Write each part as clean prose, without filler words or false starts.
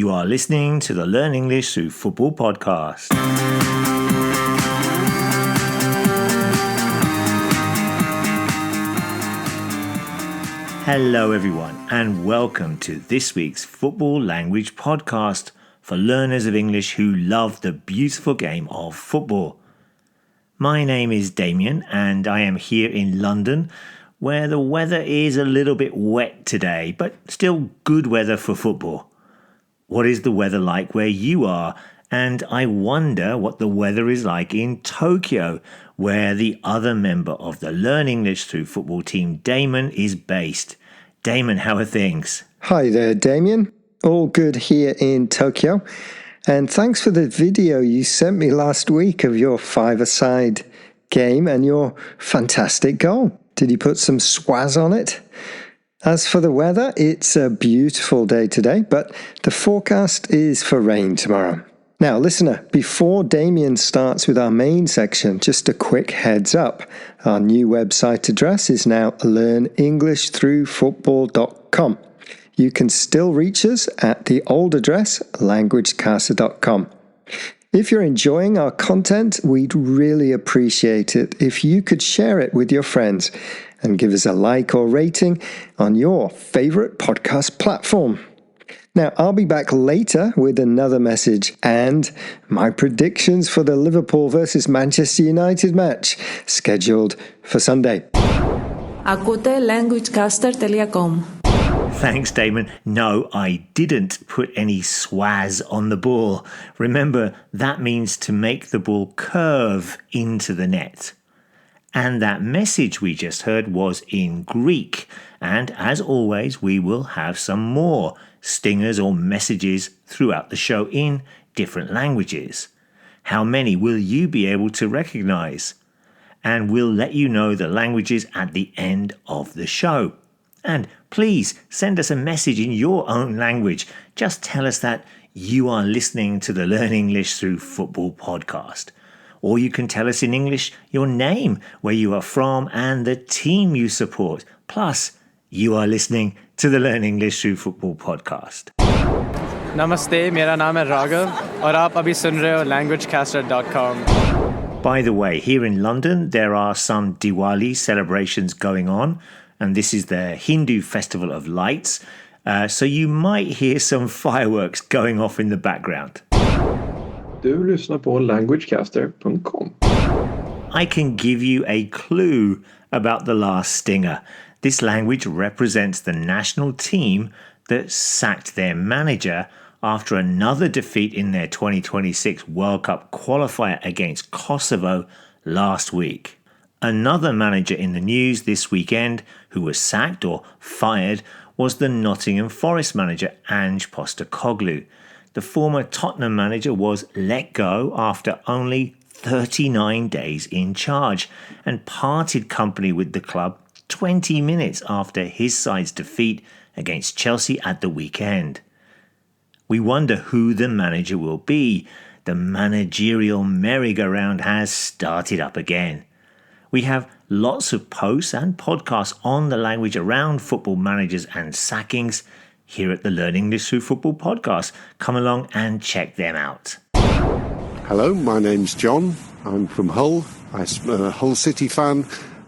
You are listening to the Learn English Through Football podcast. Hello everyone and welcome to this week's Football Language podcast for learners of English who love the beautiful game of football. My name is Damien and I am here in London where the weather is a little bit wet today, but still good weather for football. What is the weather like where you are? And I wonder what the weather is like in Tokyo, where the other member of the Learn English Through Football team, Damon, is based. Damon, how are things? Hi there, Damien. All good here in Tokyo. And thanks for the video you sent me last week of your five-a-side game and your fantastic goal. Did you put some swaz on it? As for the weather, it's a beautiful day today, but the forecast is for rain tomorrow. Now, listener, before Damien starts with our main section, just a quick heads up. Our new website address is now learnenglishthroughfootball.com. You can still reach us at the old address, languagecaster.com. If you're enjoying our content, we'd really appreciate it if you could share it with your friends and give us a like or rating on your favorite podcast platform. Now, I'll be back later with another message and my predictions for the Liverpool versus Manchester United match, scheduled for Sunday. Ακούτε languagecaster.com. Thanks, Damon. No, I didn't put any swaz on the ball. Remember, that means to make the ball curve into the net. And that message we just heard was in Greek. And as always, we will have some more stingers or messages throughout the show in different languages. How many will you be able to recognize? And we'll let you know the languages at the end of the show. And please send us a message in your own language. Just tell us that you are listening to the Learn English Through Football podcast. Or you can tell us in English your name, where you are from, and the team you support. Plus, you are listening to the Learn English Through Football podcast. Namaste, मेरा नाम है राघव और आप अभी सुन रहे हो languagecaster.com. By the way, here in London, there are some Diwali celebrations going on, and this is the Hindu Festival of Lights, so you might hear some fireworks going off in the background. Du lyssnar på languagecaster.com. I can give you a clue about the last stinger. This language represents the national team that sacked their manager after another defeat in their 2026 World Cup qualifier against Kosovo last week. Another manager in the news this weekend who was sacked or fired was the Nottingham Forest manager Ange Postecoglou. The former Tottenham manager was let go after only 39 days in charge and parted company with the club 20 minutes after his side's defeat against Chelsea at the weekend. We wonder who the manager will be. The managerial merry-go-round has started up again. We have lots of posts and podcasts on the language around football managers and sackings here at the Learn English Through Football podcast. Come along and check them out. Hello, my name's John. I'm from Hull. I'm a Hull City fan.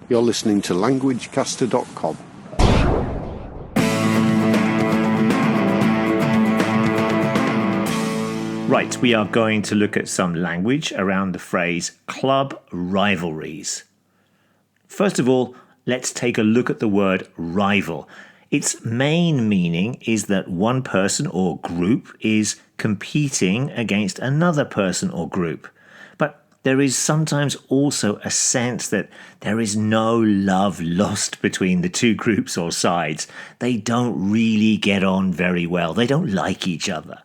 You're listening to languagecaster.com. Right, we are going to look at some language around the phrase club rivalries. First of all, let's take a look at the word rival. Its main meaning is that one person or group is competing against another person or group. But there is sometimes also a sense that there is no love lost between the two groups or sides. They don't really get on very well. They don't like each other.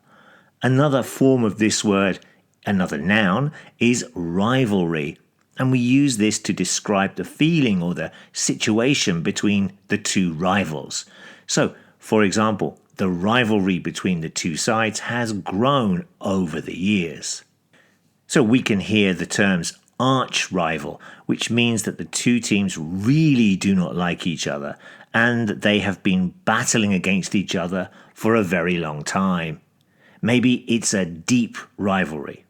Another form of this word, another noun, is rivalry. And we use this to describe the feeling or the situation between the two rivals. So, for example, the rivalry between the two sides has grown over the years. So we can hear the terms arch rival, which means that the two teams really do not like each other and that they have been battling against each other for a very long time. Maybe it's a deep rivalry.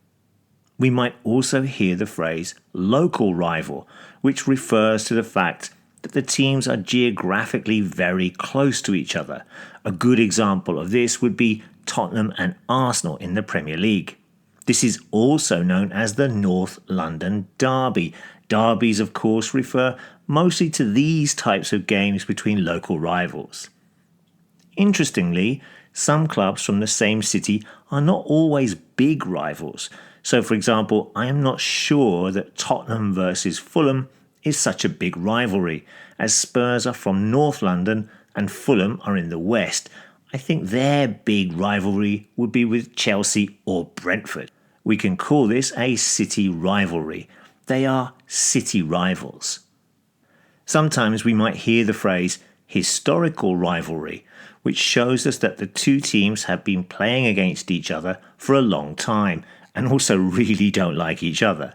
We might also hear the phrase local rival, which refers to the fact that the teams are geographically very close to each other. A good example of this would be Tottenham and Arsenal in the Premier League. This is also known as the North London Derby. Derbies, of course, refer mostly to these types of games between local rivals. Interestingly, some clubs from the same city are not always big rivals. So, for example, I am not sure that Tottenham versus Fulham is such a big rivalry, as Spurs are from North London and Fulham are in the West. I think their big rivalry would be with Chelsea or Brentford. We can call this a city rivalry. They are city rivals. Sometimes we might hear the phrase historical rivalry, which shows us that the two teams have been playing against each other for a long time and also really don't like each other.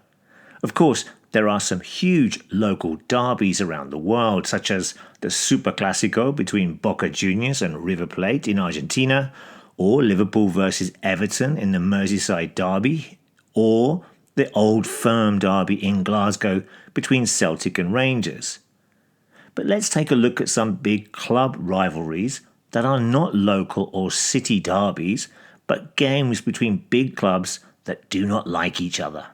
Of course, there are some huge local derbies around the world, such as the Superclásico between Boca Juniors and River Plate in Argentina, or Liverpool versus Everton in the Merseyside derby, or the Old Firm derby in Glasgow between Celtic and Rangers. But let's take a look at some big club rivalries that are not local or city derbies, but games between big clubs that do not like each other.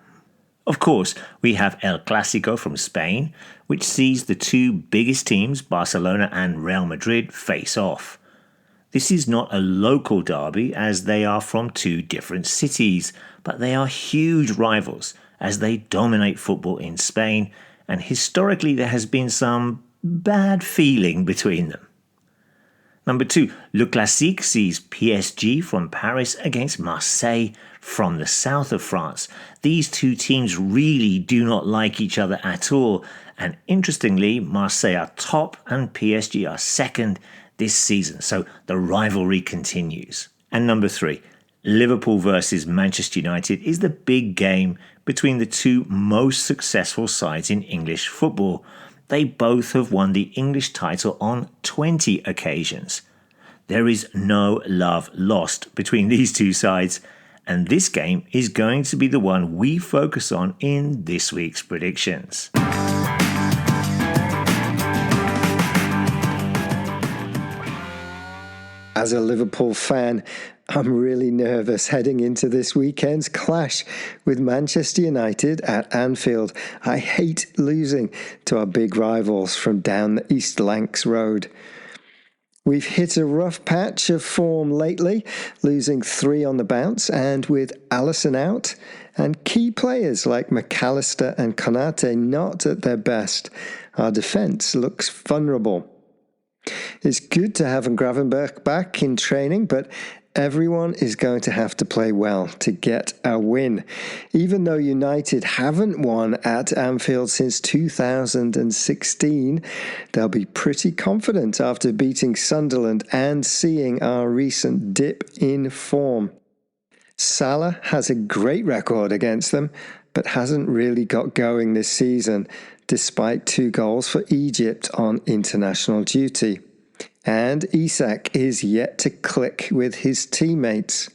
Of course, we have El Clásico from Spain, which sees the two biggest teams, Barcelona and Real Madrid, face off. This is not a local derby as they are from two different cities, but they are huge rivals as they dominate football in Spain, and historically there has been some bad feeling between them. Number 2, Le Classique sees PSG from Paris against Marseille from the south of France. These two teams really do not like each other at all, and interestingly, Marseille are top and PSG are second this season, so the rivalry continues. And number 3, Liverpool versus Manchester United is the big game between the two most successful sides in English football. They both have won the English title on 20 occasions. There is no love lost between these two sides, and this game is going to be the one we focus on in this week's predictions. As a Liverpool fan, I'm really nervous heading into this weekend's clash with Manchester United at Anfield. I hate losing to our big rivals from down the East Lancs Road. We've hit a rough patch of form lately, losing 3 on the bounce, and with Alisson out and key players like McAllister and Konate not at their best, our defence looks vulnerable. It's good to have Gravenberch back in training, but everyone is going to have to play well to get a win. Even though United haven't won at Anfield since 2016, they'll be pretty confident after beating Sunderland and seeing our recent dip in form. Salah has a great record against them, but hasn't really got going this season, despite 2 goals for Egypt on international duty. And Isak is yet to click with his teammates.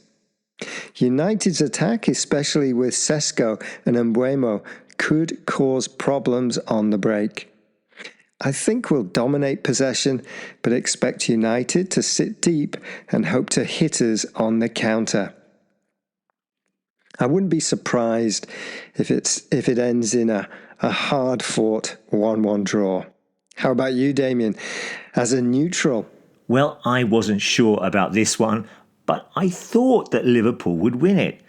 United's attack, especially with Sesko and Mbeumo, could cause problems on the break. I think we'll dominate possession, but expect United to sit deep and hope to hit us on the counter. I wouldn't be surprised if it ends in a hard-fought 1-1 draw. How about you, Damien? As a neutral? Well, I wasn't sure about this one, but I thought that Liverpool would win it.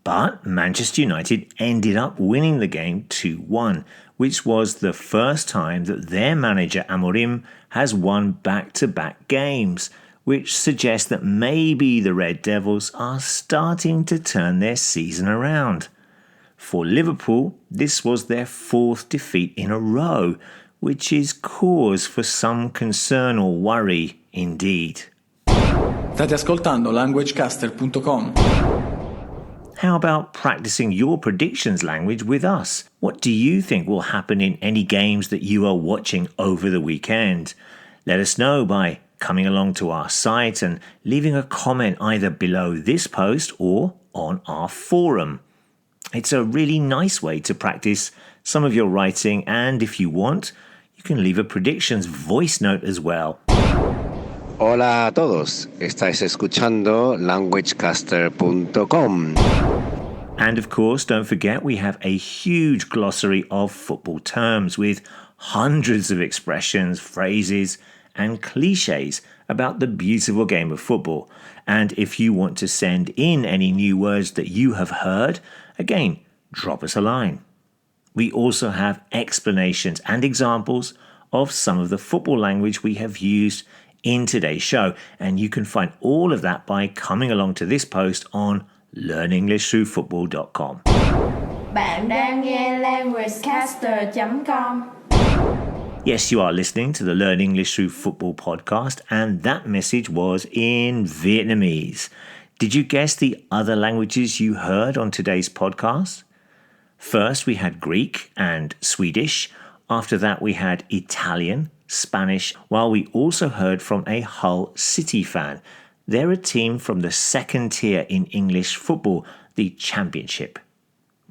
But Manchester United ended up winning the game 2-1, which was the first time that their manager Amorim has won back-to-back games, which suggests that maybe the Red Devils are starting to turn their season around. For Liverpool, this was their 4th defeat in a row, which is cause for some concern or worry indeed. State ascoltando languagecaster.com. How about practicing your predictions language with us? What do you think will happen in any games that you are watching over the weekend? Let us know by coming along to our site and leaving a comment either below this post or on our forum. It's a really nice way to practice some of your writing, and if you want, you can leave a predictions voice note as well. Hola a todos, estáis escuchando languagecaster.com. And of course, don't forget we have a huge glossary of football terms with hundreds of expressions, phrases, and cliches about the beautiful game of football. And if you want to send in any new words that you have heard, again, drop us a line. We also have explanations and examples of some of the football language we have used in today's show, and you can find all of that by coming along to this post on learnenglishthroughfootball.com. Bạn đang nghe languagecaster.com. Yes, you are listening to the Learn English Through Football podcast, and that message was in Vietnamese. Did you guess the other languages you heard on today's podcast? First, we had Greek and Swedish. After that, we had Italian, Spanish, while we also heard from a Hull City fan. They're a team from the second tier in English football, the Championship.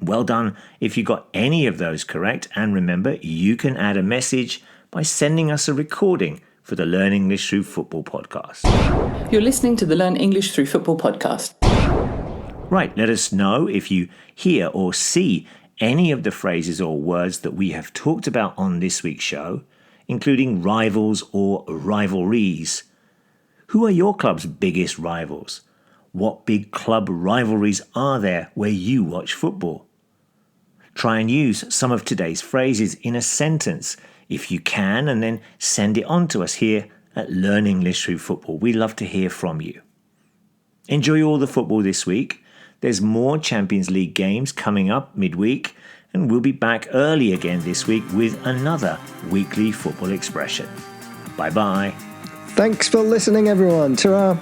Well done if you got any of those correct, and remember, you can add a message by sending us a recording for the Learn English Through Football podcast. You're listening to the Learn English Through Football podcast. Right, let us know if you hear or see any of the phrases or words that we have talked about on this week's show, including rivals or rivalries. Who are your club's biggest rivals? What big club rivalries are there where you watch football? Try and use some of today's phrases in a sentence if you can, and then send it on to us here at Learn English Through Football. We love to hear from you. Enjoy all the football this week. There's more Champions League games coming up midweek, and we'll be back early again this week with another weekly football expression. Bye-bye. Thanks for listening, everyone. Ta-ra.